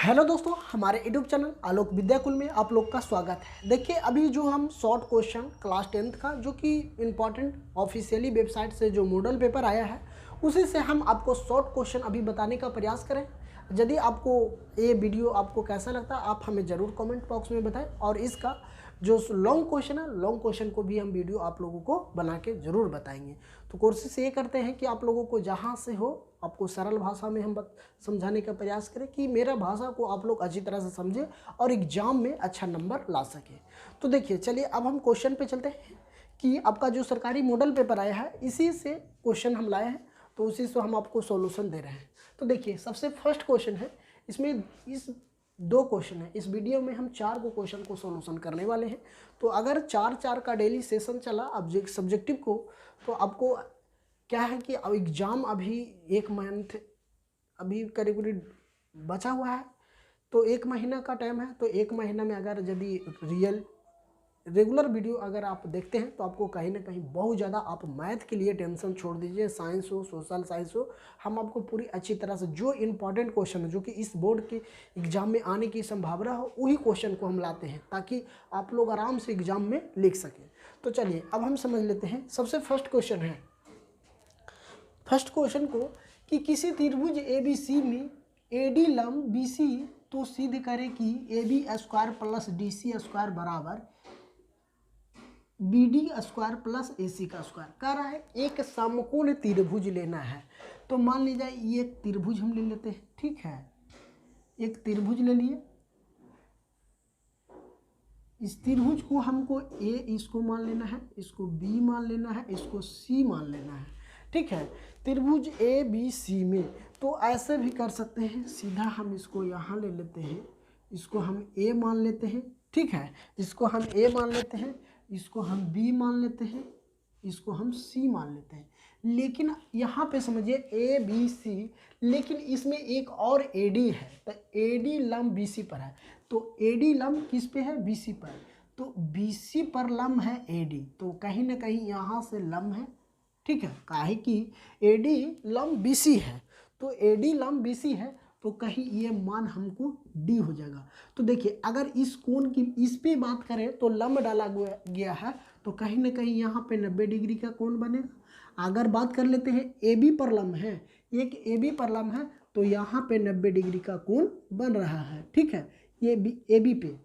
Hello दोस्तों, हमारे YouTube channel आलोक विद्याकुल में आप लोग का स्वागत है। देखिए, अभी जो हम शॉर्ट क्वेश्चन क्लास 10th का जो कि इम्पॉर्टेंट ऑफिशियली वेबसाइट से जो मॉडल पेपर आया है उसी से हम आपको शॉर्ट क्वेश्चन अभी बताने का प्रयास करें। यदि आपको ये वीडियो आपको कैसा लगता है आप हमें ज़रूर कमेंट बॉक्स में बताएं, और इसका जो लॉन्ग क्वेश्चन है लॉन्ग क्वेश्चन को भी हम वीडियो आप लोगों को बना के ज़रूर बताएंगे। तो कोशिश ये करते हैं कि आप लोगों को जहाँ से हो आपको सरल भाषा में हम समझाने का प्रयास करें कि मेरा भाषा को आप लोग अच्छी तरह से समझें और एग्जाम में अच्छा नंबर ला सकें। तो देखिए, चलिए अब हम क्वेश्चन पे चलते हैं कि आपका जो सरकारी मॉडल पेपर आया है इसी से क्वेश्चन हम लाए हैं, तो उसी से हम आपको सॉल्यूशन दे रहे हैं। तो देखिए, सबसे फर्स्ट क्वेश्चन है, इसमें इस दो क्वेश्चन है, इस वीडियो में हम 4 को क्वेश्चन को सॉल्यूशन करने वाले हैं। तो अगर 4-4 का डेली सेशन चला सब्जेक्टिव को, तो आपको क्या है कि अब एग्ज़ाम अभी 1 मंथ अभी करीब करीब बचा हुआ है, तो 1 महीना का टाइम है। तो 1 महीना में अगर यदि रेगुलर वीडियो अगर आप देखते हैं तो आपको कहीं ना कहीं बहुत ज़्यादा आप मैथ के लिए टेंशन छोड़ दीजिए, साइंस हो सोशल साइंस हो, हम आपको पूरी अच्छी तरह से जो इम्पॉर्टेंट क्वेश्चन है जो कि इस बोर्ड के एग्ज़ाम में आने की संभावना हो वही क्वेश्चन को हम लाते हैं ताकि आप लोग आराम से एग्ज़ाम में लिख सकें। तो चलिए अब हम समझ लेते हैं। सबसे फर्स्ट क्वेश्चन है, फर्स्ट क्वेश्चन को कि किसी त्रिभुज ABC में AD लंब BC तो सिद्ध करे कि AB square plus DC square बराबर BD स्क्वायर प्लस AC का स्क्वायर। कह रहा है एक समकोण त्रिभुज लेना है। तो मान लीजिए ये एक त्रिभुज हम ले लेते हैं, ठीक है, एक त्रिभुज ले लिए। इस त्रिभुज को हमको A इसको मान लेना है, इसको B मान लेना है, इसको C मान लेना है, ठीक है। त्रिभुज ABC में तो ऐसे भी कर सकते हैं, सीधा हम इसको यहाँ ले लेते हैं, इसको हम A मान लेते हैं, ठीक है, इसको हम A मान लेते हैं, इसको हम B मान लेते हैं, इसको हम C मान लेते हैं। लेकिन यहाँ पे समझिए ABC, लेकिन इसमें एक और AD है, तो AD लंब BC पर है। तो AD लंब किस पे है? BC पर। तो BC पर लंब है AD, तो कहीं ना कहीं यहाँ से लंब है, ठीक है, काहे कि AD लंब BC है। तो AD लंब BC है तो कहीं ये मान हमको D हो जाएगा। तो देखिए, अगर इस कोण की इस पे बात करें तो लंब डाला गया है, तो कहीं ना कहीं यहाँ पे 90 डिग्री का कोण बनेगा। अगर बात कर लेते हैं AB पर लंब है, एक AB पर लंब है, तो यहाँ पे 90 डिग्री का कोण बन रहा है, ठीक है, ये AB पे।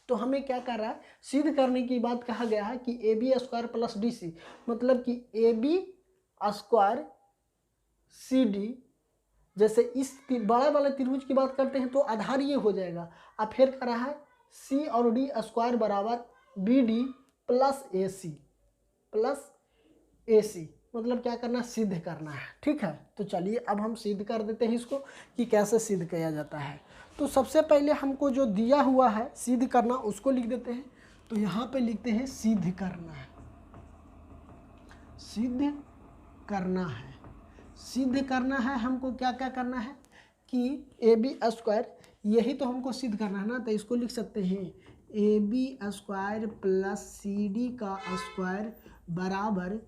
तो हमें क्या कर रहा है, सिद्ध करने की बात कहा गया है कि AB स्क्वायर प्लस DC, मतलब कि AB स्क्वायर CD, जैसे इस बड़ा वाले त्रिभुज की बात करते हैं तो आधार ये हो जाएगा। अब फिर कर रहा है C और D स्क्वायर बराबर BD प्लस AC, मतलब क्या करना, सिद्ध करना है, ठीक है। तो चलिए अब हम सिद्ध कर देते हैं इसको कि कैसे सिद्ध किया जाता है। तो सबसे पहले हमको जो दिया हुआ है सिद्ध करना उसको लिख देते हैं। तो यहाँ पे लिखते हैं सिद्ध करना है, सिद्ध करना है। सिद्ध करना है हमको क्या क्या करना है कि AB स्क्वायर, यही तो हमको सिद्ध करना है ना, तो इसको लिख सकते हैं AB स्क्वायर प्लस CD का स्क्वायर बराबर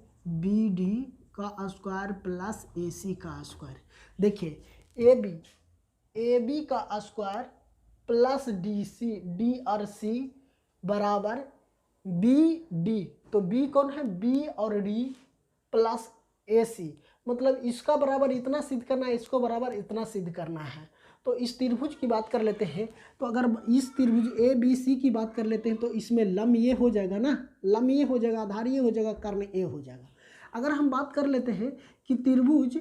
BD का स्क्वायर प्लस AC का स्क्वायर। देखिए AB का स्क्वायर प्लस D और C बराबर BD, तो B कौन है, B और D प्लस AC, मतलब इसका बराबर इतना सिद्ध करना है, इसको बराबर इतना सिद्ध करना है। तो इस त्रिभुज की बात कर लेते हैं, तो अगर इस त्रिभुज ABC की बात कर लेते हैं तो इसमें लंब ये हो जाएगा ना, लंब ये हो जाएगा, आधार ये हो जाएगा, कर्ण A हो जाएगा। अगर हम बात कर लेते हैं कि त्रिभुज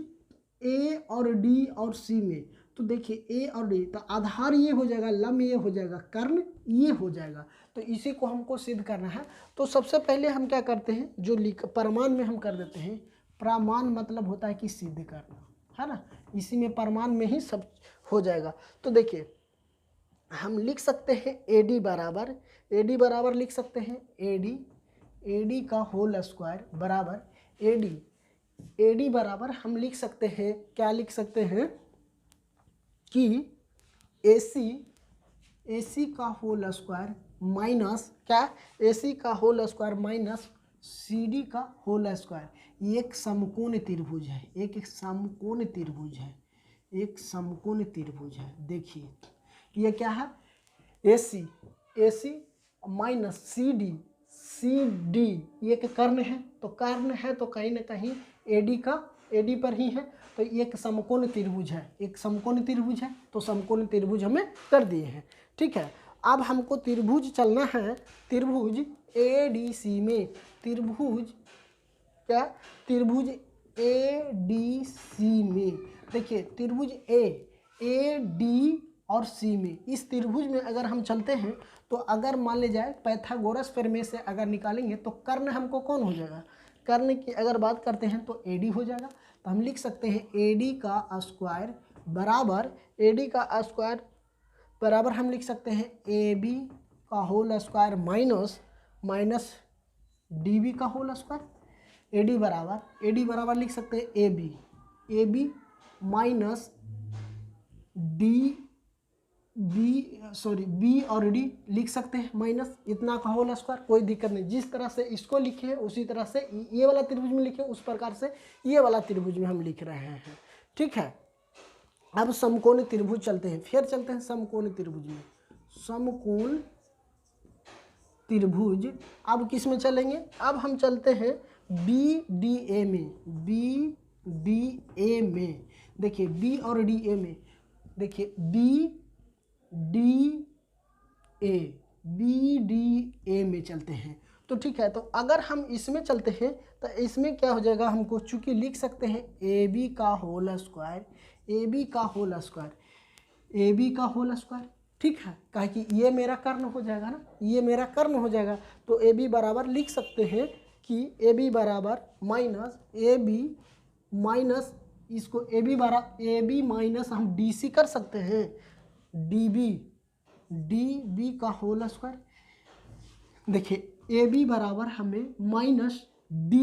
A और D और C में, तो देखिए A और D, तो आधार ये हो जाएगा, लंब ये हो जाएगा, कर्ण ये हो जाएगा। तो इसी को हमको सिद्ध करना है। तो सबसे पहले हम क्या करते हैं, जो प्रमाण में हम कर देते हैं। प्रमाण मतलब होता है कि सिद्ध करना, है ना, इसी में प्रमाण में ही सब हो जाएगा। तो देखिए हम लिख सकते हैं AD बराबर लिख सकते हैं AD का होल स्क्वायर बराबर AD बराबर हम लिख सकते हैं, क्या लिख सकते हैं कि AC का होल स्क्वायर माइनस क्या, AC का होल स्क्वायर माइनस CD का होल स्क्वायर। ये एक समकोण त्रिभुज है, एक समकोण त्रिभुज है, एक समकोण त्रिभुज है। देखिए ये क्या है, AC, AC minus CD, CD ये एक कर्ण है, तो कर्ण है तो कहीं ना कहीं AD पर ही है, तो ये एक समकोण त्रिभुज है, एक समकोण त्रिभुज है, तो समकोण त्रिभुज हमें कर दिए हैं। ठीक है, अब हमको त्रिभुज चलना है, त्रिभुज ADC में, त्रिभुज क्या, त्रिभुज ADC में। देखिए त्रिभुज AD और C में, इस त्रिभुज में अगर हम चलते हैं तो अगर मान ले जाए पाइथागोरस प्रमेय से अगर निकालेंगे तो कर्ण हमको कौन हो जाएगा, कर्ण की अगर बात करते हैं तो AD हो जाएगा। तो हम लिख सकते हैं AD का स्क्वायर बराबर, AD का स्क्वायर बराबर हम लिख सकते हैं AB का होल स्क्वायर माइनस DB का होल स्क्वायर। AD बराबर लिख सकते हैं AB माइनस B और D लिख सकते हैं माइनस इतना का होल स्क्वायर, कोई दिक्कत नहीं। जिस तरह से इसको लिखे हैं उसी तरह से ये वाला त्रिभुज में लिखे, उस प्रकार से ये वाला त्रिभुज में हम लिख रहे हैं। ठीक है, अब समकोण त्रिभुज चलते हैं, फिर चलते हैं समकोण त्रिभुज में। समकोण त्रिभुज अब किस में चलेंगे, अब हम चलते हैं BDA में, BDA में। देखिए B और DA में, देखिए BDA में चलते हैं। तो ठीक है, तो अगर हम इसमें चलते हैं तो इसमें क्या हो जाएगा, हमको चूंकि लिख सकते हैं AB का होल स्क्वायर, AB का होल स्क्वायर। ठीक है, कहे कि ये मेरा कर्ण हो जाएगा ना, ये मेरा कर्ण हो जाएगा। तो AB बराबर लिख सकते हैं कि AB बराबर माइनस इसको AB माइनस हम DC कर सकते हैं, DB का होल स्क्वायर। देखिए AB बराबर हमें माइनस D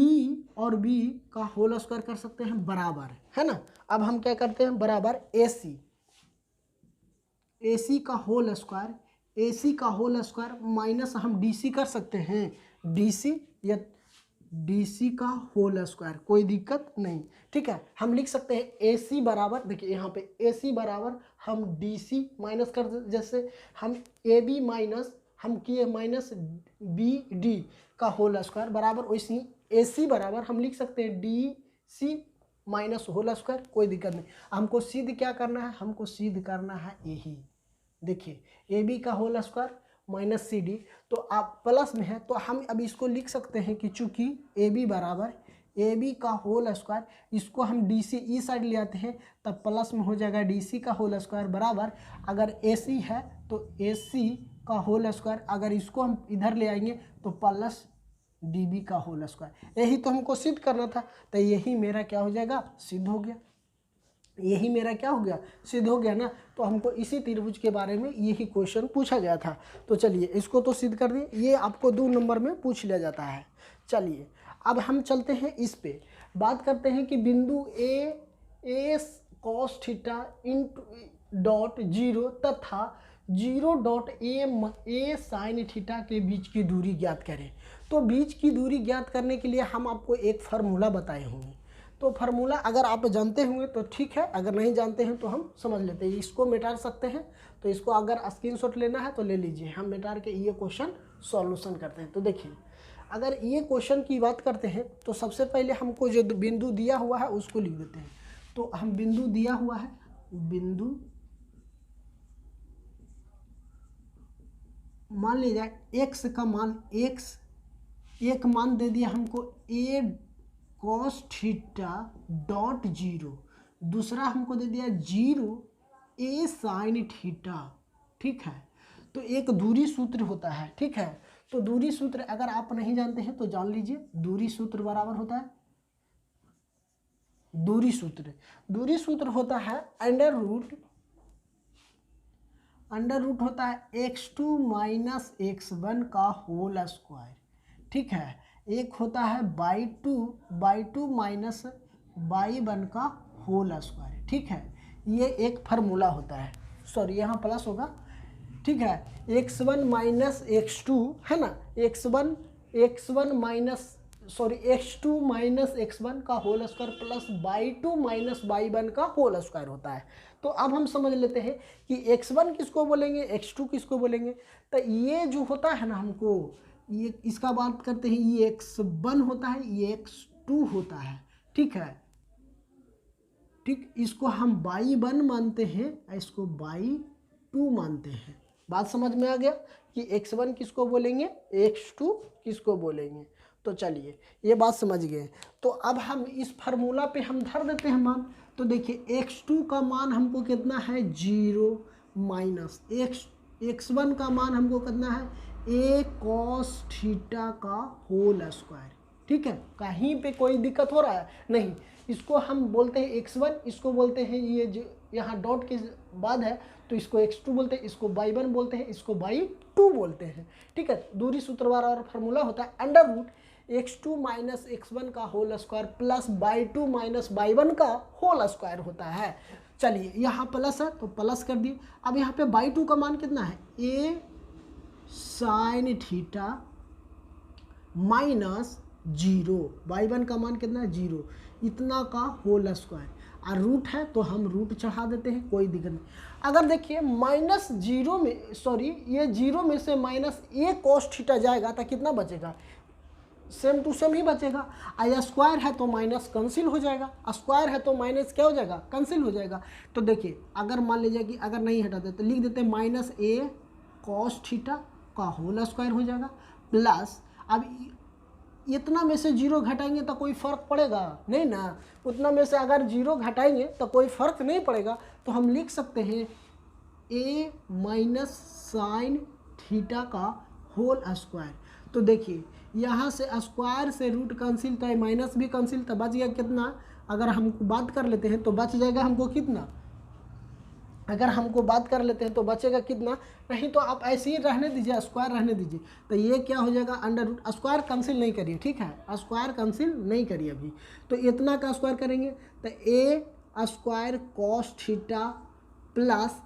और B का होल स्क्वायर कर सकते हैं बराबर, है ना। अब हम क्या करते हैं, बराबर AC का होल स्क्वायर माइनस हम DC कर सकते हैं, DC का होल स्क्वायर, कोई दिक्कत नहीं। ठीक है, हम लिख सकते हैं AC बराबर, देखिए यहाँ पे AC बराबर हम DC माइनस कर, जैसे हम AB माइनस हम किए माइनस BD का होल स्क्वायर बराबर, वैसे ही AC बराबर हम लिख सकते हैं DC माइनस होल स्क्वायर, कोई दिक्कत नहीं। हमको सिद्ध क्या करना है, हमको सिद्ध करना है यही। देखिए AB का होल स्क्वायर माइनस CD, तो आप प्लस में है तो हम अब इसको लिख सकते हैं कि चूंकि AB बराबर AB का होल स्क्वायर, इसको हम DC ई साइड ले आते हैं तब प्लस में हो जाएगा DC का होल स्क्वायर बराबर, अगर AC है तो AC का होल स्क्वायर, अगर इसको हम इधर ले आएंगे तो प्लस DB का होल स्क्वायर। यही तो हमको सिद्ध करना था, तो यही मेरा क्या हो जाएगा, सिद्ध हो गया। यही मेरा क्या हो गया, सिद्ध हो गया ना। तो हमको इसी त्रिभुज के बारे में यही क्वेश्चन पूछा गया था। तो चलिए इसको तो सिद्ध कर दिए, ये आपको 2 नंबर में पूछ लिया जाता है। चलिए अब हम चलते हैं इस पे, बात करते हैं कि बिंदु A cos थीटा डॉट 0 तथा 0 डॉट A साइन थीटा के बीच की दूरी ज्ञात करें। तो बीच की दूरी ज्ञात करने के लिए हम आपको एक फार्मूला बताए होंगे, तो फार्मूला अगर आप जानते होंगे तो ठीक है, अगर नहीं जानते हैं तो हम समझ लेते हैं। इसको मिटा सकते हैं, तो इसको अगर स्क्रीनशॉट लेना है तो ले लीजिए, हम मिटा के ये क्वेश्चन सॉल्यूशन करते हैं। तो देखिए अगर ये क्वेश्चन की बात करते हैं तो सबसे पहले हमको जो बिंदु दिया हुआ है उसको लिख देते हैं। तो हम बिंदु दिया हुआ है, बिंदु मान लीजिए x का मान एक मान दे दिया हमको A cos थीटा डॉट 0, दूसरा हमको दे दिया 0 A साइन थीटा। ठीक है, तो एक दूरी सूत्र होता है। ठीक है, तो दूरी सूत्र अगर आप नहीं जानते हैं तो जान लीजिए, दूरी सूत्र बराबर होता है, दूरी सूत्र होता है अंडर रूट होता है x2 माइनस x1 का होल स्क्वायर। ठीक है, एक होता है बाई टू माइनस y1 का होल स्क्वायर। ठीक है, ये एक फार्मूला होता है, सॉरी यहाँ प्लस होगा। ठीक है, x1 माइनस x2 है ना, x1 minus sorry x2 minus x1 का whole square plus y2 minus y1 का होल स्क्वायर होता है। तो अब हम समझ लेते हैं कि x1 किसको बोलेंगे, x2 किसको बोलेंगे। तो ये जो होता है ना, हमको ये इसका बात करते हैं, ये x1 होता है, ये x2 होता है, ठीक है। ठीक, इसको हम y1 मानते हैं, इसको y2 मानते हैं। बात समझ में आ गया कि x1 किसको बोलेंगे, x2 किसको बोलेंगे। तो चलिए ये बात समझ गए। तो अब हम इस फार्मूला पे हम धर देते हैं मान। तो देखिए x2 का मान हमको कितना है 0 माइनस x1 का मान हमको कितना है a cos थीटा का होल स्क्वायर। ठीक है, कहीं पे कोई दिक्कत हो रहा है नहीं। इसको हम बोलते हैं x1, इसको बोलते हैं ये जो यहाँ डॉट के बाद है तो इसको x2 बोलते हैं, इसको y1 बोलते हैं, इसको y2 बोलते हैं। ठीक है, दूरी सूत्रवार और फार्मूला होता है under root x2 minus x1 का whole square plus y2 minus y1 का होल स्क्वायर होता है। चलिए यहाँ प्लस है तो प्लस कर दिए। अब यहाँ पे y2 का मान कितना है a sine theta minus 0, y1 का मान कितना है 0, इतना का होल स्क्वायर। और रूट है तो हम रूट चढ़ा देते हैं, कोई दिक्कत नहीं। अगर देखिए माइनस 0 में, सॉरी ये 0 में से माइनस a cos थीटा जाएगा तो कितना बचेगा, सेम टू सेम ही बचेगा। आ स्क्वायर है तो माइनस कैंसिल हो जाएगा, स्क्वायर है तो माइनस क्या हो जाएगा, कैंसिल हो जाएगा। तो देखिए अगर मान लीजिए कि अगर नहीं हटाते तो लिख देते माइनस a cos थीटा का होल स्क्वायर हो जाएगा प्लस, अब इतना में से 0 घटाएंगे तो कोई फ़र्क पड़ेगा नहीं ना, उतना में से अगर 0 घटाएंगे तो कोई फ़र्क नहीं पड़ेगा। तो हम लिख सकते हैं a माइनस साइन थीटा का होल स्क्वायर। तो देखिए यहाँ से स्क्वायर से रूट कैंसिल तो माइनस भी कैंसिल, तो बच गया कितना, अगर हमको बात कर लेते हैं तो बच जाएगा हमको कितना, अगर हमको बात कर लेते हैं तो बचेगा कितना, नहीं तो आप ऐसे ही रहने दीजिए, स्क्वायर रहने दीजिए। तो ये क्या हो जाएगा अंडर रूट, स्क्वायर कैंसिल नहीं करिए, ठीक है, स्क्वायर कैंसिल नहीं करिए अभी। तो इतना का स्क्वायर करेंगे तो a square cos theta plus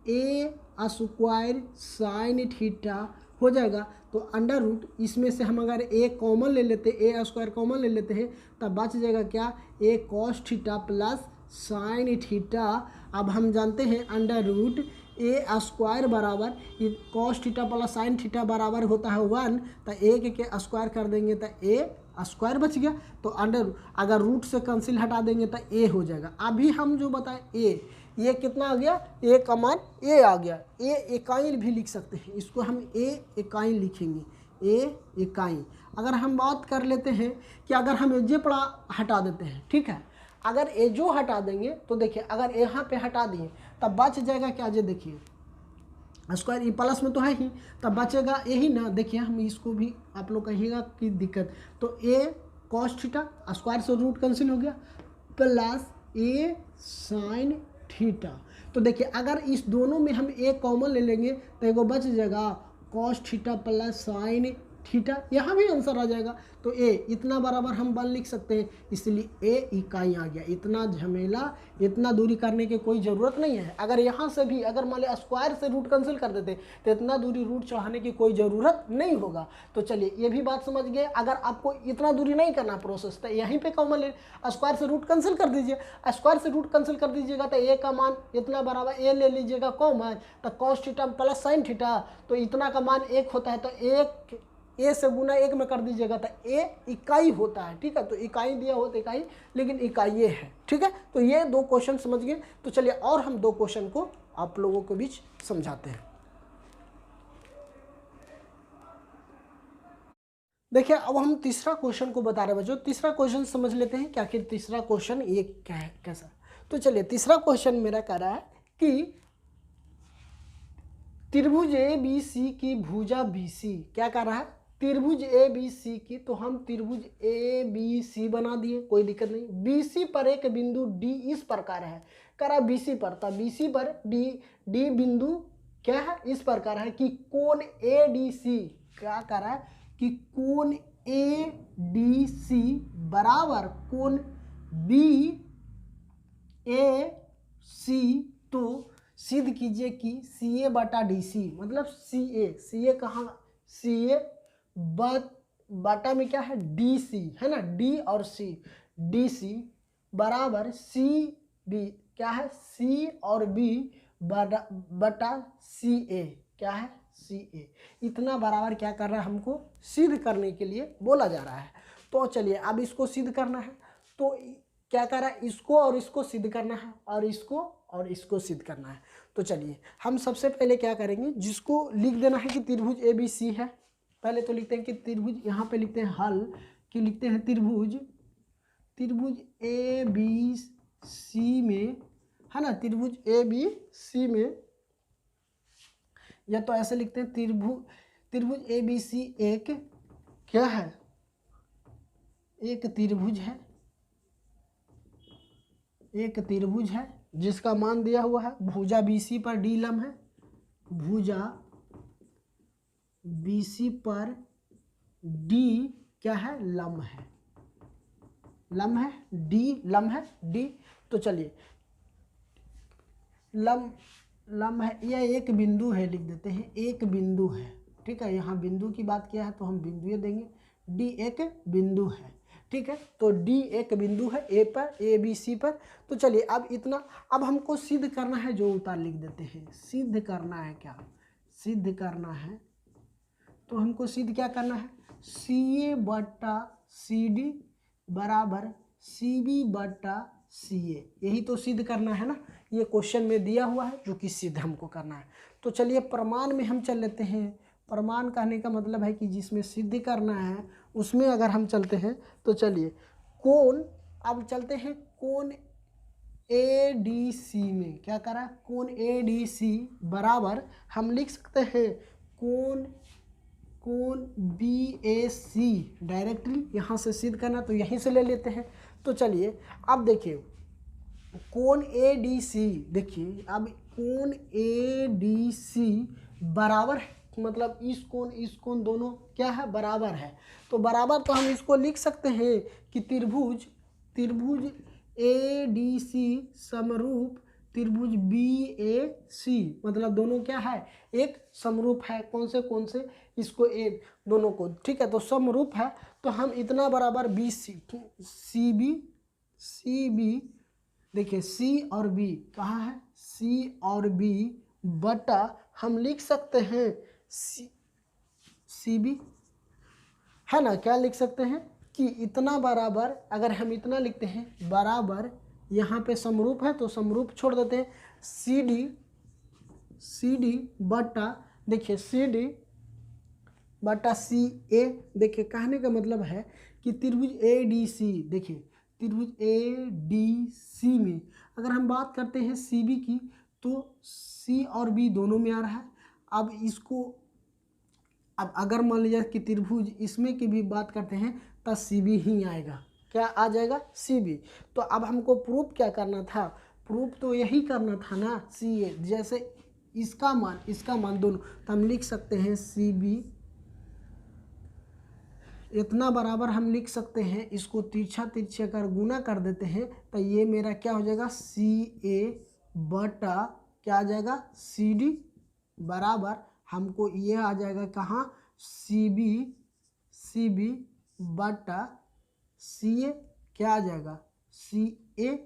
a square sine theta हो जाएगा। तो अंडर रूट इसमें से हम अगर a कॉमन ले लेते, a स्क्वायर कॉमन ले लेते हैं तब बच जाएगा क्या, a cos theta plus sine theta. अब हम जानते हैं अंडर रूट a स्क्वायर बराबर cos theta plus sine theta बराबर होता है 1, तो a के स्क्वायर कर देंगे तो a स्क्वायर बच गया। तो अंडर अगर रूट से कैंसिल हटा देंगे तो a हो जाएगा। अभी हम जो बताएं a, ये कितना आ गया, a का मान a आ गया, a इकाई भी लिख सकते हैं, इसको हम a इकाई लिखेंगे, a इकाई। अगर हम बात कर लेते हैं कि अगर हम एजे पड़ा हटा देते हैं, ठीक है, अगर एजो हटा देंगे तो देखिए अगर यहाँ पे हटा दिए तब बच जाएगा क्या, जे देखिए स्क्वायर ई प्लस में तो है ही, तब बचेगा यही ना। देखिए हम इसको भी आप लोग कहिएगा कि दिक्कत, तो a cos थीटा स्क्वायर से रूट कैंसिल हो गया प्लस a साइन थीटा। तो देखिए अगर इस दोनों में हम a कॉमन ले लेंगे तो एगो बच जाएगा cos theta plus sine theta, यहाँ भी आंसर आ जाएगा। तो a इतना बराबर हम 1 लिख सकते हैं, इसलिए a इकाई आ गया। इतना झमेला, इतना दूरी करने की कोई ज़रूरत नहीं है। अगर यहाँ से भी अगर मान लिया स्क्वायर से रूट कैंसिल कर देते तो इतना दूरी रूट चढ़ाने की कोई ज़रूरत नहीं होगा। तो चलिए ये भी बात समझ गए। अगर आपको इतना दूरी नहीं करना प्रोसेस तो यहीं पर कॉमन ले, स्क्वायर से रूट कैंसिल कर दीजिए, स्क्वायर से रूट कैंसिल कर दीजिएगा तो a का मान इतना बराबर a ले लीजिएगा कॉमन, तो cos theta plus sine theta, तो इतना का मान 1 होता है, तो 1 a से गुना 1 में कर दीजिएगा तो a इकाई होता है। ठीक है, तो इकाई दिया हो तो इकाई, लेकिन इकाई ये है। ठीक है, तो ये 2 क्वेश्चन समझ गए। तो चलिए और हम 2 क्वेश्चन को आप लोगों के बीच समझाते हैं। देखिए अब हम तीसरा क्वेश्चन को बता रहे हैं बच्चों। तीसरा क्वेश्चन समझ लेते हैं कि आखिर तीसरा क्वेश्चन ये क्या है, कैसा। तो चलिए तीसरा क्वेश्चन मेरा कह रहा है कि त्रिभुज ABC की भुजा BC, क्या कर रहा है, त्रिभुज ABC की, तो हम त्रिभुज ABC बना दिए, कोई दिक्कत नहीं। BC पर एक बिंदु D इस प्रकार है, करा BC पर, तो BC पर D बिंदु क्या है, इस प्रकार है कि कोण ADC, क्या कर रहा है कि कोण ADC बराबर कोण BAC। तो सिद्ध कीजिए कि CA बटा DC मतलब CA कहाँ, CA बटा में क्या है डी सी है ना, डी और सी, डी सी बराबर सी बी, क्या है सी और बी बटा सी ए, क्या है सी ए। इतना बराबर क्या कर रहा है, हमको सिद्ध करने के लिए बोला जा रहा है। तो चलिए अब इसको सिद्ध करना है, तो क्या कर रहा है, इसको और इसको सिद्ध करना है और इसको और इसको सिद्ध करना है। तो चलिए हम सबसे पहले क्या करेंगे, जिसको लिख देना है कि त्रिभुज ए बी सी है, पहले तो लिखते हैं कि त्रिभुज, यहाँ पे लिखते हैं हल कि लिखते हैं त्रिभुज ए बी सी में, है ना, त्रिभुज ए बी सी में, या तो ऐसे लिखते हैं त्रिभुज ए बी सी एक क्या है, एक त्रिभुज है, एक त्रिभुज है जिसका मान दिया हुआ है भुजा BC पर डी लंब है, भुजा BC पर डी क्या है लंब है, लंब है डी, लंब है डी। तो चलिए लंब है, यह एक बिंदु है, लिख देते हैं एक बिंदु है, ठीक है, यहाँ बिंदु की बात किया है तो हम बिंदु देंगे, डी एक बिंदु है, ठीक है। तो डी एक बिंदु है ए पर, ए बी सी पर। तो चलिए अब इतना, अब हमको सिद्ध करना है, जो उतार लिख देते हैं, सिद्ध करना है, क्या सिद्ध करना है, तो हमको सिद्ध क्या करना है, सी ए बटा सी डी बराबर सी बी बटा सी ए, यही तो सिद्ध करना है ना, ये क्वेश्चन में दिया हुआ है जो कि सिद्ध हमको करना है। तो चलिए प्रमाण में हम चल लेते हैं, प्रमाण कहने का मतलब है कि जिसमें सिद्ध करना है उसमें अगर हम चलते हैं तो चलिए कोण, अब चलते हैं कोण ए डी सी में, क्या करा कोण ए डी सी बराबर हम लिख सकते हैं कोण बी ए सी, डायरेक्टली यहाँ से सिद्ध करना तो यहीं से ले लेते हैं। तो चलिए अब देखिए कोण ए डी सी, देखिए अब कोण ए डी सी बराबर है, मतलब इस कोण दोनों क्या है बराबर है, तो बराबर तो हम इसको लिख सकते हैं कि त्रिभुज ए डी सी समरूप त्रिभुज बी ए सी, मतलब दोनों क्या है एक समरूप है, कौन से इसको ए दोनों को, ठीक है, तो समरूप है। तो हम इतना बराबर बी सी बी देखिए सी और बी कहाँ है, सी और बी बटा हम लिख सकते हैं सी बी, है ना, क्या लिख सकते हैं कि इतना बराबर, अगर हम इतना लिखते हैं बराबर, यहाँ पे समरूप है तो समरूप छोड़ देते हैं, सी डी बटा, देखिए सी डी बटा सी ए, देखिए कहने का मतलब है कि त्रिभुज ए डी सी, देखिए त्रिभुज ए डी सी में अगर हम बात करते हैं सी बी की, तो सी और बी दोनों में आ रहा है। अब इसको, अब अगर मान लीजिए कि त्रिभुज इसमें की भी बात करते हैं तो सी बी ही आएगा, क्या आ जाएगा सी बी। तो अब हमको प्रूफ क्या करना था, प्रूफ तो यही करना था ना, सी ए, जैसे इसका मान दोनों, तो हम लिख सकते हैं सी बी इतना बराबर हम लिख सकते हैं, इसको तिरछा कर गुना कर देते हैं तो ये मेरा क्या हो जाएगा सी ए बटा क्या आ जाएगा सी डी बराबर हमको ये आ जाएगा कहाँ सी बी बटा सी ए, क्या आ जाएगा सी ए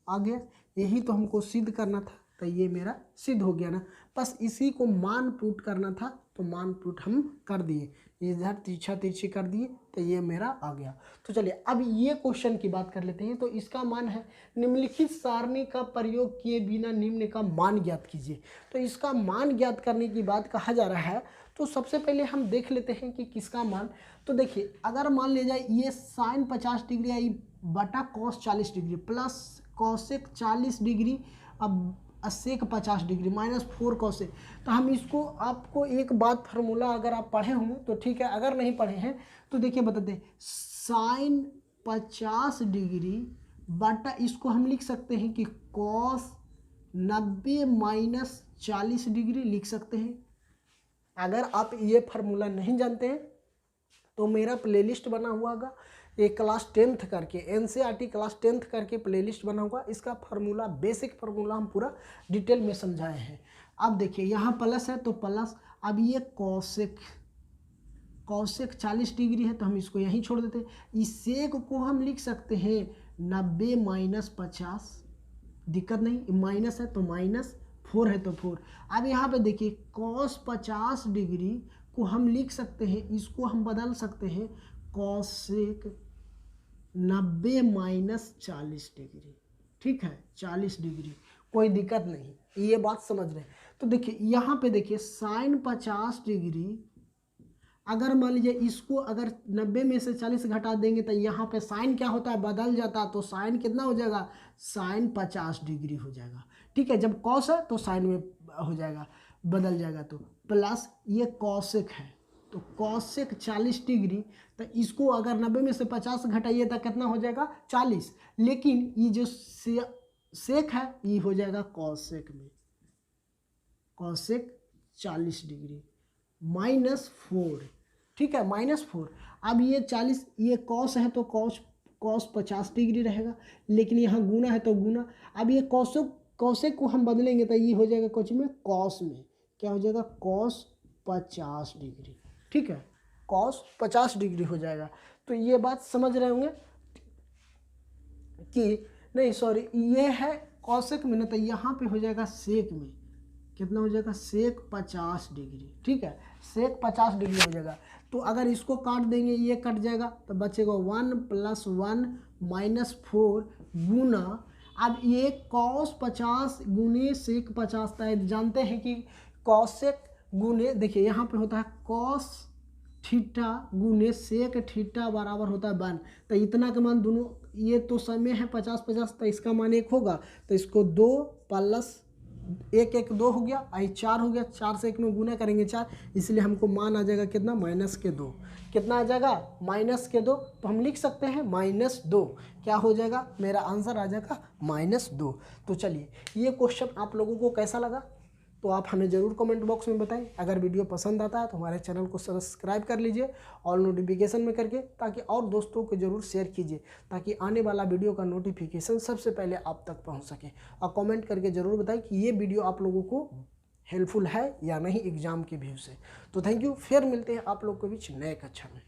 आ गया। यही तो हमको सिद्ध करना था, तो ये मेरा सिद्ध हो गया ना, बस इसी को मान पुट करना था, तो मान पुट हम कर दिए, इधर तिरछी कर दिए तो ये मेरा आ गया। तो चलिए अब ये क्वेश्चन की बात कर लेते हैं। तो इसका मान है निम्नलिखित सारणी का प्रयोग किए बिना निम्न का मान ज्ञात कीजिए। तो इसका मान ज्ञात करने की बात कहा जा रहा है, तो सबसे पहले हम देख लेते हैं कि किसका मान। तो देखिए अगर मान लिया जाए ये साइन 50 डिग्री आई बटा cos 40 degree plus cosec 40 degree अब सेक 50 डिग्री -4 कॉसेक, तो हम इसको आपको एक बात फार्मूला अगर आप पढ़े हों तो ठीक है, अगर नहीं पढ़े हैं तो देखिए बताते हैं साइन 50 डिग्री बटा इसको हम लिख सकते हैं कि कॉस 90 - 40 डिग्री लिख सकते हैं। अगर आप ये फार्मूला नहीं जानते हैं तो मेरा प्लेलिस्ट बना हुआ होगा, ये क्लास 10th करके NCERT क्लास 10th करके प्लेलिस्ट बना हुआ, इसका फार्मूला बेसिक फार्मूला हम पूरा डिटेल में समझाए हैं। अब देखिए यहाँ प्लस है तो प्लस, अब ये कॉसेक कॉसेक 40 डिग्री है तो हम इसको यहीं छोड़ देते हैं। इस सेक को हम लिख सकते हैं 90 माइनस 50, दिक्कत नहीं, माइनस है तो -4 है तो 4। अब यहाँ पे देखिए कॉस 50 डिग्री को हम लिख सकते हैं, इसको हम बदल सकते हैं कॉसेक 90 माइनस 40 डिग्री, ठीक है 40 डिग्री, कोई दिक्कत नहीं, ये बात समझ रहे हैं। तो देखिए यहाँ पे देखिए साइन 50 डिग्री, अगर मान लीजिए इसको अगर 90 में से 40 घटा देंगे तो यहाँ पे साइन क्या होता है, बदल जाता है, तो साइन कितना हो जाएगा, साइन 50 डिग्री हो जाएगा, ठीक है। जब कॉस है तो साइन में हो जाएगा, बदल जाएगा, तो प्लस ये कॉसेक है तो कॉसेक 40 डिग्री, तो इसको अगर 90 में से 50 घटाइए तो कितना हो जाएगा 40, लेकिन ये जो सेक है ये हो जाएगा कॉसेक में, कॉसेक 40 डिग्री -4, ठीक है -4। अब ये 40, ये कॉस है तो कॉस 50 डिग्री रहेगा, लेकिन यहाँ गुना है तो गुना। अब ये कॉसेक को हम बदलेंगे तो ये हो जाएगा कुछ में कॉस में, क्या हो जाएगा कॉस 50 डिग्री, ठीक है, कॉस 50 डिग्री हो जाएगा। तो ये बात समझ रहे होंगे कि नहीं, सॉरी ये है कॉसेक में ना, तो यहाँ पे हो जाएगा सेक में, कितना हो जाएगा सेक 50 डिग्री, ठीक है, सेक 50 डिग्री हो जाएगा। तो अगर इसको काट देंगे ये कट जाएगा तो बचेगा 1 + 1 -4 गुना, अब ये कॉस 50 गुने सेक 50 था, जानते हैं कि कॉसेक गुने, देखिए यहाँ पे होता है कॉस थीटा गुने सेक थीटा बराबर होता है 1, तो इतना का मान दोनों, ये तो समय है 50-50, तो इसका मान 1 होगा, तो इसको 2 + 1 1 2 हो गया, आई 4 हो गया, 4 से 1 में गुना करेंगे 4, इसलिए हमको मान आ जाएगा कितना -2, कितना आ जाएगा -2, तो हम लिख सकते हैं -2, क्या हो जाएगा, मेरा आंसर आ जाएगा -2। तो चलिए ये क्वेश्चन आप लोगों को कैसा लगा तो आप हमें ज़रूर कमेंट बॉक्स में बताएं। अगर वीडियो पसंद आता है तो हमारे चैनल को सब्सक्राइब कर लीजिए और नोटिफिकेशन में करके, ताकि और दोस्तों को ज़रूर शेयर कीजिए, ताकि आने वाला वीडियो का नोटिफिकेशन सबसे पहले आप तक पहुंच सके। और कमेंट करके ज़रूर बताएं कि ये वीडियो आप लोगों को हेल्पफुल है या नहीं एग्ज़ाम के व्यू से। तो थैंक यू, फिर मिलते हैं आप लोग के बीच नए कक्षा में।